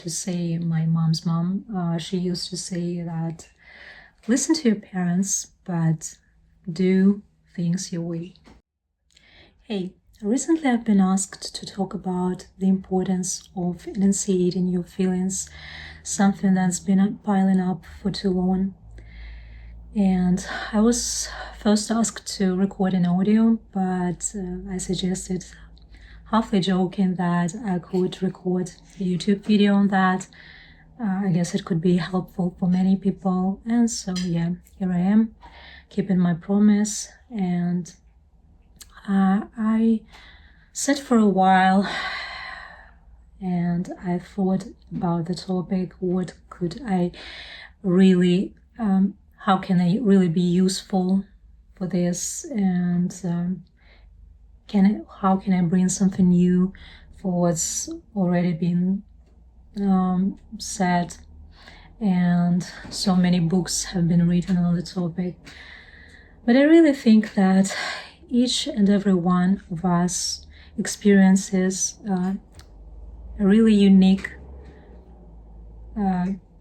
used to say, my mom's mom, she used to say that listen to your parents, but do things your way. Hey, recently I've been asked to talk about the importance of enunciating your feelings, something that's been piling up for too long. And I was first asked to record an audio, but I suggested, halfly joking, that I could record a YouTube video on that. I guess it could be helpful for many people. And so, yeah, here I am, keeping my promise. And I sat for a while and I thought about the topic. What could I really, how can I really be useful for this? And how can I bring something new for what's already been said? And so many books have been written on the topic. But I really think that each and every one of us experiences a really unique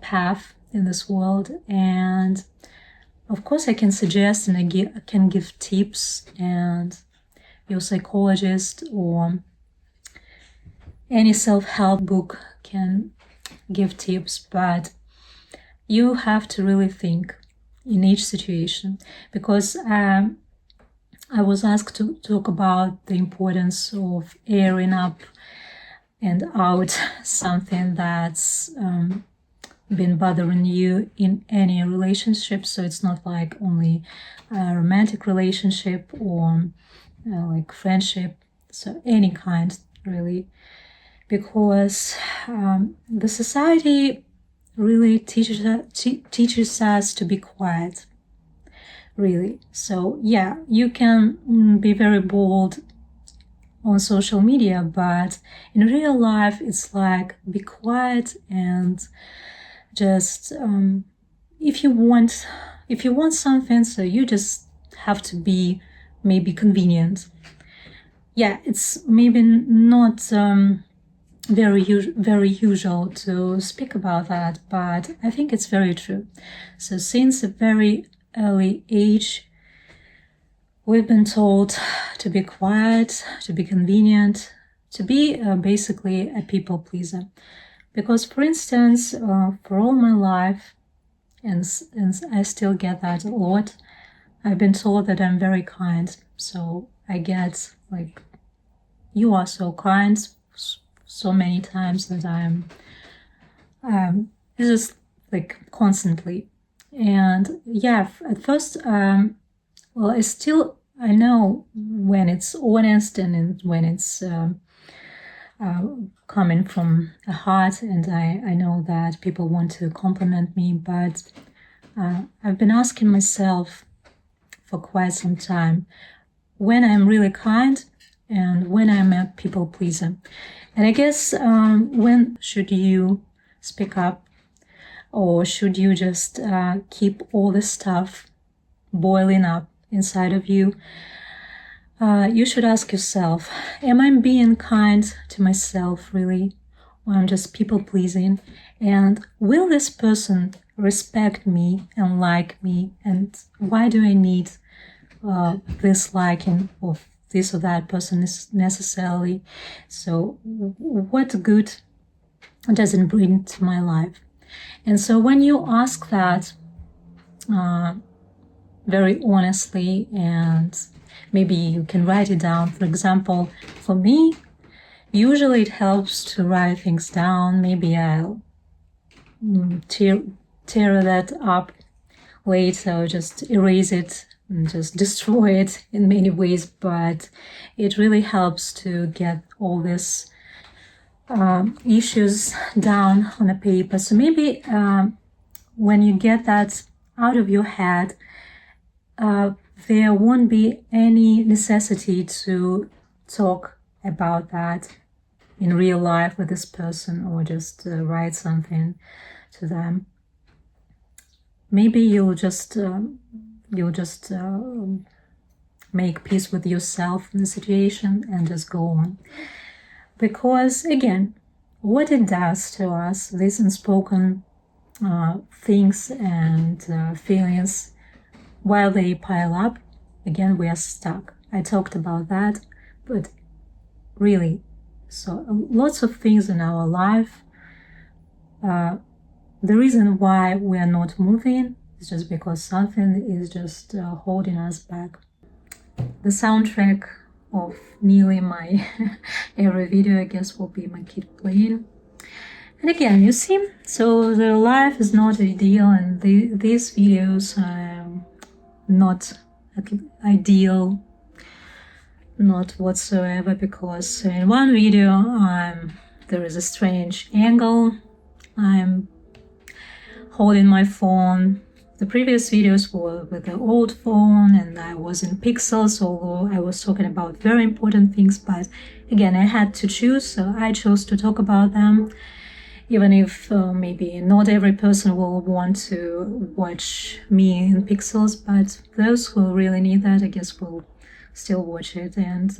path in this world. And of course I can suggest and I can give tips, and your psychologist or any self-help book can give tips, but you have to really think in each situation, because I was asked to talk about the importance of airing up and out something that's been bothering you in any relationship. So it's not like only a romantic relationship or like friendship, so any kind really, because the society really teaches us to be quiet, really. So yeah, you can be very bold on social media, but in real life it's like be quiet and just if you want something, so you just have to be maybe convenient. Yeah, it's maybe not very usual to speak about that, but I think it's very true. So since a very early age, we've been told to be quiet, to be convenient, to be basically a people pleaser. Because, for instance, for all my life, and I still get that a lot, I've been told that I'm very kind. So I get like, you are so kind, so many times that I'm just like constantly. And yeah, at first, well, I know when it's honest and when it's coming from a heart, and I know that people want to compliment me, but I've been asking myself for quite some time when I'm really kind and when I'm a people pleaser. And I guess when should you speak up, or should you just keep all this stuff boiling up inside of you? You should ask yourself, am I being kind to myself really, or I'm just people pleasing? And will this person respect me and like me? And why do I need this liking of this or that person necessarily? So what good does it bring to my life? And so when you ask that very honestly, and maybe you can write it down. For example, for me, usually it helps to write things down. Maybe I'll tear that up later, or just erase it and just destroy it in many ways. But it really helps to get all these issues down on a paper. So maybe when you get that out of your head, there won't be any necessity to talk about that in real life with this person, or just write something to them. Maybe you'll just make peace with yourself in the situation and just go on. Because again, what it does to us, these unspoken things and feelings, while they pile up, again, we are stuck. I talked about that, but really, so lots of things in our life, the reason why we are not moving is just because something is just holding us back. The soundtrack of nearly my every video, I guess, will be my kid playing. And again, you see, so the life is not ideal, and these videos are not ideal, not whatsoever, because in one video there is a strange angle. I'm holding my phone. The previous videos were with the old phone and I was in pixels, although I was talking about very important things, but again, I had to choose, so I chose to talk about them, even if maybe not every person will want to watch me in pixels, but those who really need that, I guess, will still watch it. And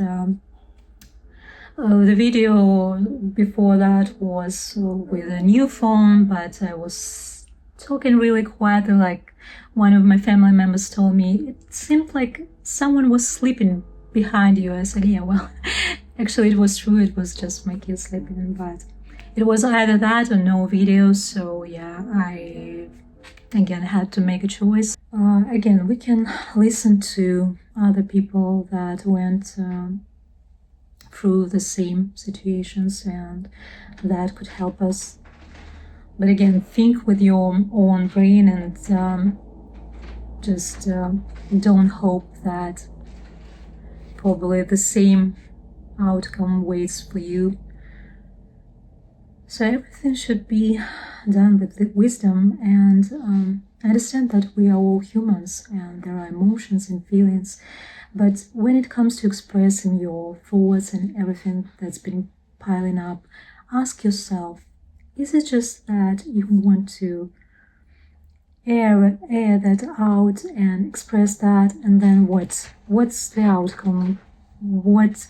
the video before that was with a new phone, but I was talking really quietly, like one of my family members told me, it seemed like someone was sleeping behind you. I said, yeah, well, actually it was true, it was just my kid sleeping, but it was either that or no video, so yeah, I again had to make a choice. Again, we can listen to other people that went through the same situations, and that could help us. But again, think with your own brain, and just don't hope that probably the same outcome waits for you. So everything should be done with wisdom, and I understand that we are all humans and there are emotions and feelings, but when it comes to expressing your thoughts and everything that's been piling up, ask yourself, is it just that you want to air that out and express that, and then what's the outcome? What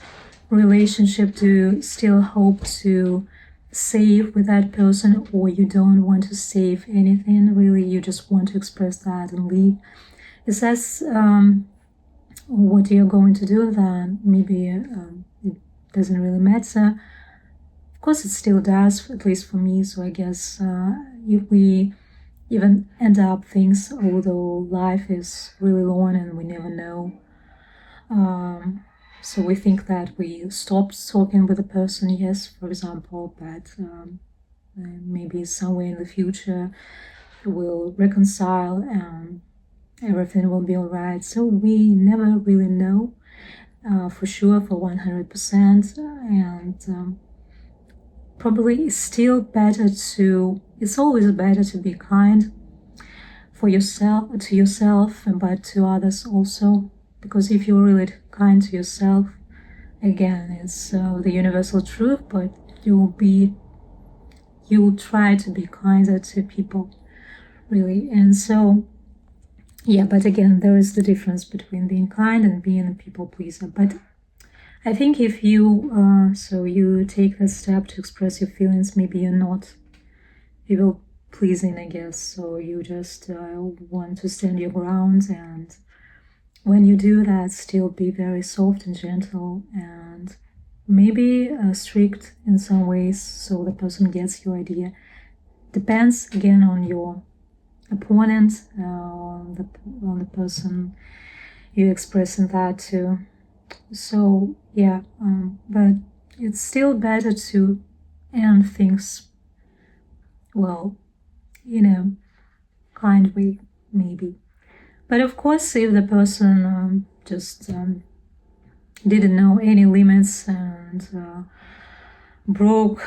relationship do you still hope to save with that person, or you don't want to save anything, really, you just want to express that and leave? Is that what you're going to do? Then maybe it doesn't really matter. Of course it still does, at least for me, so I guess if we even end up things, although life is really long and we never know, so we think that we stopped talking with a person, yes, for example, but maybe somewhere in the future we'll reconcile and everything will be all right. So we never really know for sure, for 100%, and probably it's still better to, it's always better to be kind for yourself, to yourself, but to others also. Because if you're really kind to yourself, again, it's the universal truth, but you'll try to be kinder to people, really. And so, yeah, but again, there is the difference between being kind and being a people pleaser. But I think if you, so you take the step to express your feelings, maybe you're not people pleasing, I guess. So you just want to stand your ground, and when you do that, still be very soft and gentle, and maybe strict in some ways, so the person gets your idea. Depends again on your opponent, on the person you're expressing that to. So yeah, but it's still better to end things, well, in a kind way, maybe. But of course, if the person just didn't know any limits and broke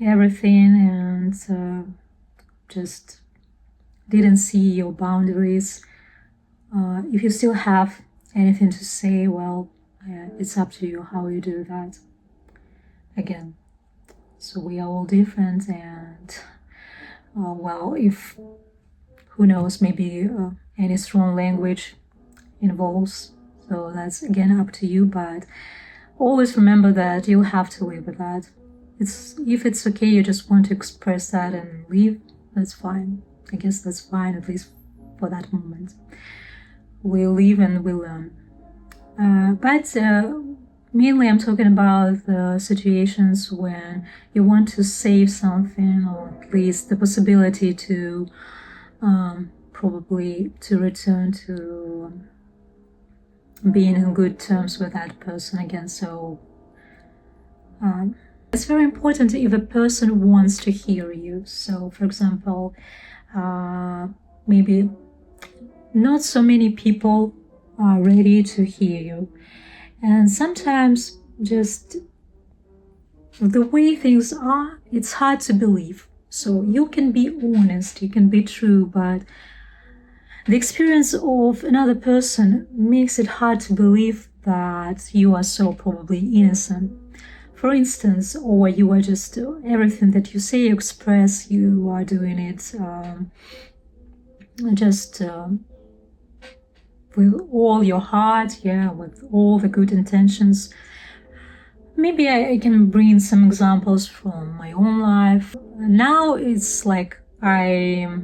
everything and just didn't see your boundaries, if you still have anything to say, well, it's up to you how you do that. Again, so we are all different, and well, if, who knows, maybe any strong language involves, so that's again up to you, but always remember that you have to live with that. if it's okay, you just want to express that and leave, that's fine. I guess that's fine, at least for that moment. We live and we learn. But mainly I'm talking about the situations when you want to save something, or at least the possibility to probably to return to being in good terms with that person again. So it's very important if a person wants to hear you. So for example, maybe not so many people are ready to hear you, and sometimes just the way things are, it's hard to believe. So you can be honest, you can be true, but the experience of another person makes it hard to believe that you are so probably innocent. For instance, or you are just, everything that you say, express, you are doing it just with all your heart, with all the good intentions. Maybe I can bring some examples from my own life. Now it's like I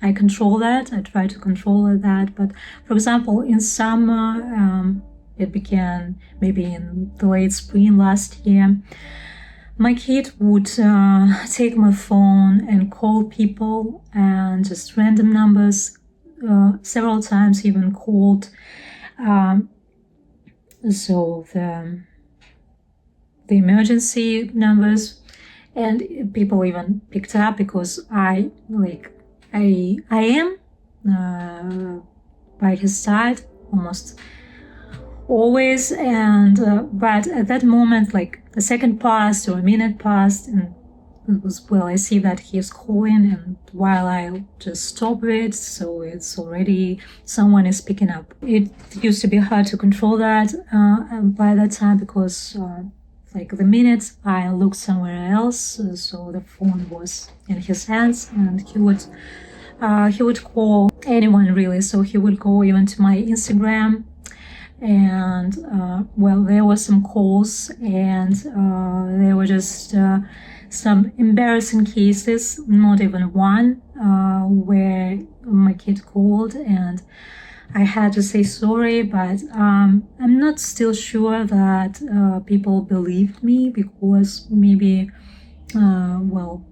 control that. I try to control that. But for example, in summer, it began maybe in the late spring last year, my kid would take my phone and call people, and just random numbers, several times even called. So the emergency numbers, and people even picked up because I am by his side almost always. And but at that moment, like a second passed or a minute passed, and it was, well, I see that he's calling, and while I just stop it, so it's already someone is picking up. It used to be hard to control that by that time, because like the minute I looked somewhere else, so the phone was in his hands, and he would call anyone really. So he would go even to my Instagram, and well, there were some calls, and there were just some embarrassing cases, not even one, where my kid called and I had to say sorry, but I'm not still sure that people believed me, because maybe, well,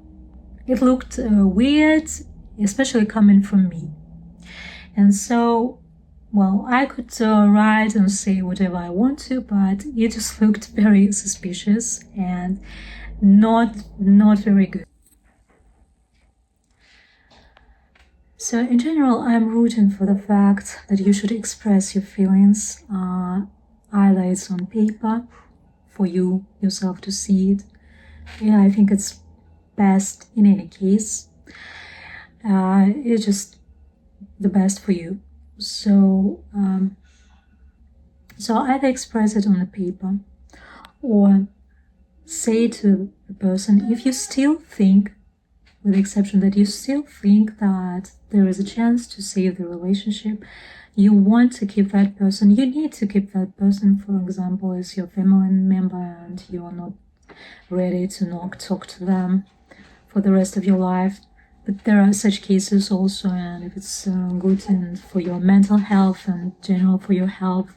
it looked weird, especially coming from me. And so, well, I could write and say whatever I want to, but it just looked very suspicious and not very good. So in general, I'm rooting for the fact that you should express your feelings, either it's on paper for you yourself to see it. Yeah, I think it's best in any case. It's just the best for you. So so either express it on the paper, or say to the person, if you still think, with the exception that you still think that there is a chance to save the relationship, you want to keep that person, you need to keep that person, for example, as your family member, and you are not ready to not talk to them for the rest of your life. But there are such cases also, and if it's good and for your mental health and general for your health,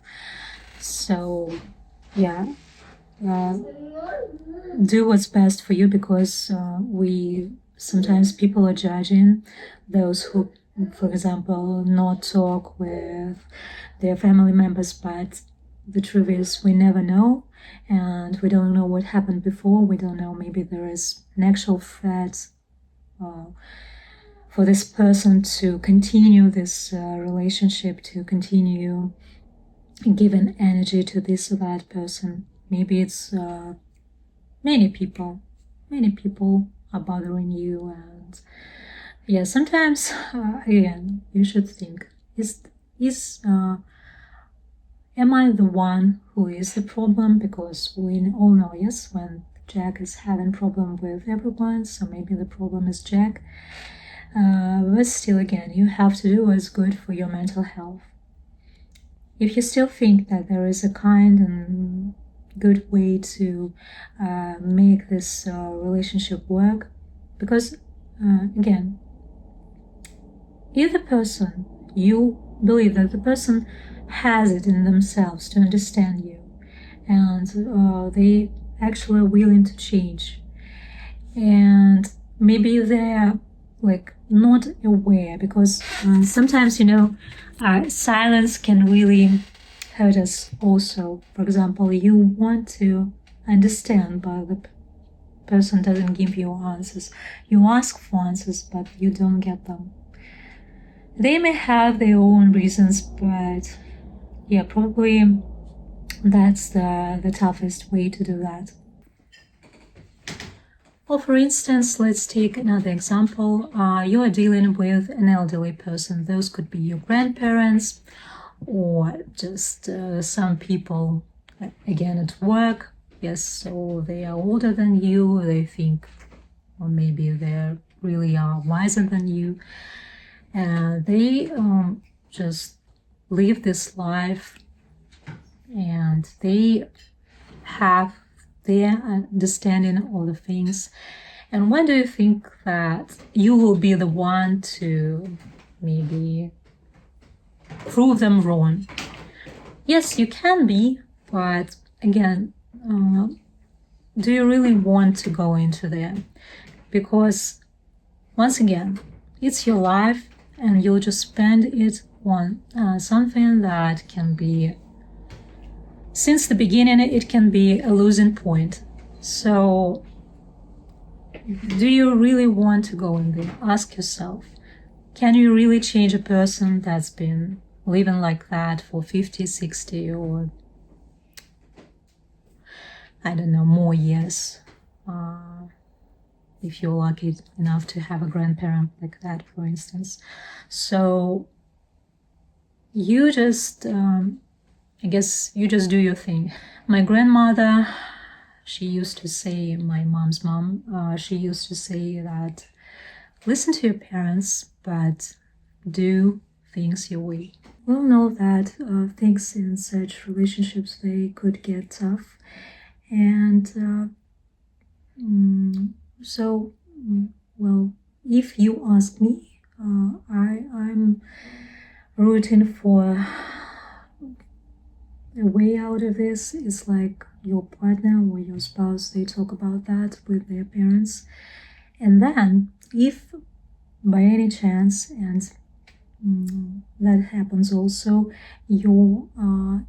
so yeah, do what's best for you, because sometimes people are judging those who, for example, not talk with their family members, but the truth is we never know, and we don't know what happened before. We don't know, maybe there is an actual threat for this person to continue this relationship, to continue giving energy to this or that person. Maybe it's many people are bothering you, and yeah, sometimes again, you should think, am I the one who is the problem? Because we all know, yes, when Jack is having problem with everyone, so maybe the problem is Jack. But still, again, you have to do what's good for your mental health. If you still think that there is a kind and good way to make this relationship work. Because again, if the person, you believe that the person has it in themselves to understand you, and they actually are willing to change, and maybe they're like not aware, because sometimes, silence can really hurt us also. For example, you want to understand, but the person doesn't give you answers. You ask for answers, but you don't get them. They may have their own reasons, but yeah, probably that's the toughest way to do that. Or for instance, let's take another example. You are dealing with an elderly person. Those could be your grandparents, or just some people, again, at work. Yes, so they are older than you. They think, or maybe they really are wiser than you. They just live this life, and they have their understanding of the things. And when do you think that you will be the one to maybe prove them wrong? Yes, you can be, but again, do you really want to go into there? Because once again, it's your life, and you'll just spend it on something that can be, since the beginning, it can be a losing point. So do you really want to go in there? Ask yourself, can you really change a person that's been living like that for 50, 60, or I don't know, more years? If you're lucky enough to have a grandparent like that, for instance. So you just, I guess you just do your thing. My grandmother, she used to say, my mom's mom, she used to say that listen to your parents, but do things your way. We all know that things in such relationships, they could get tough. And so, well, if you ask me, I'm rooting for a way out of this. Is like your partner or your spouse, they talk about that with their parents. And then, if by any chance, and that happens also, your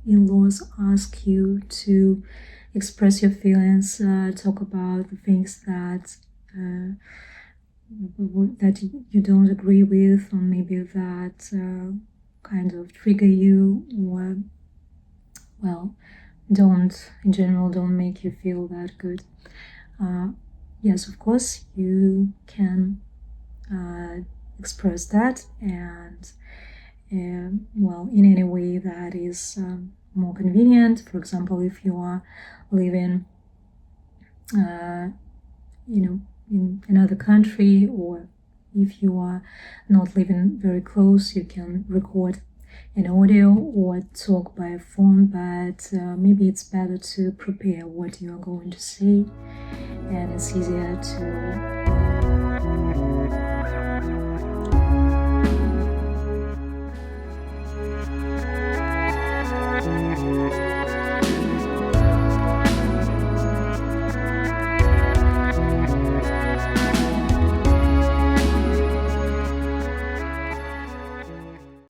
in-laws ask you to express your feelings, talk about the things that you don't agree with, or maybe that kind of trigger you, or, well, in general, don't make you feel that good. Yes, of course, you can express that, and well, in any way that is more convenient. For example, if you are living in another country, or if you are not living very close, you can record an audio or talk by a phone, but maybe it's better to prepare what you are going to say, and it's easier to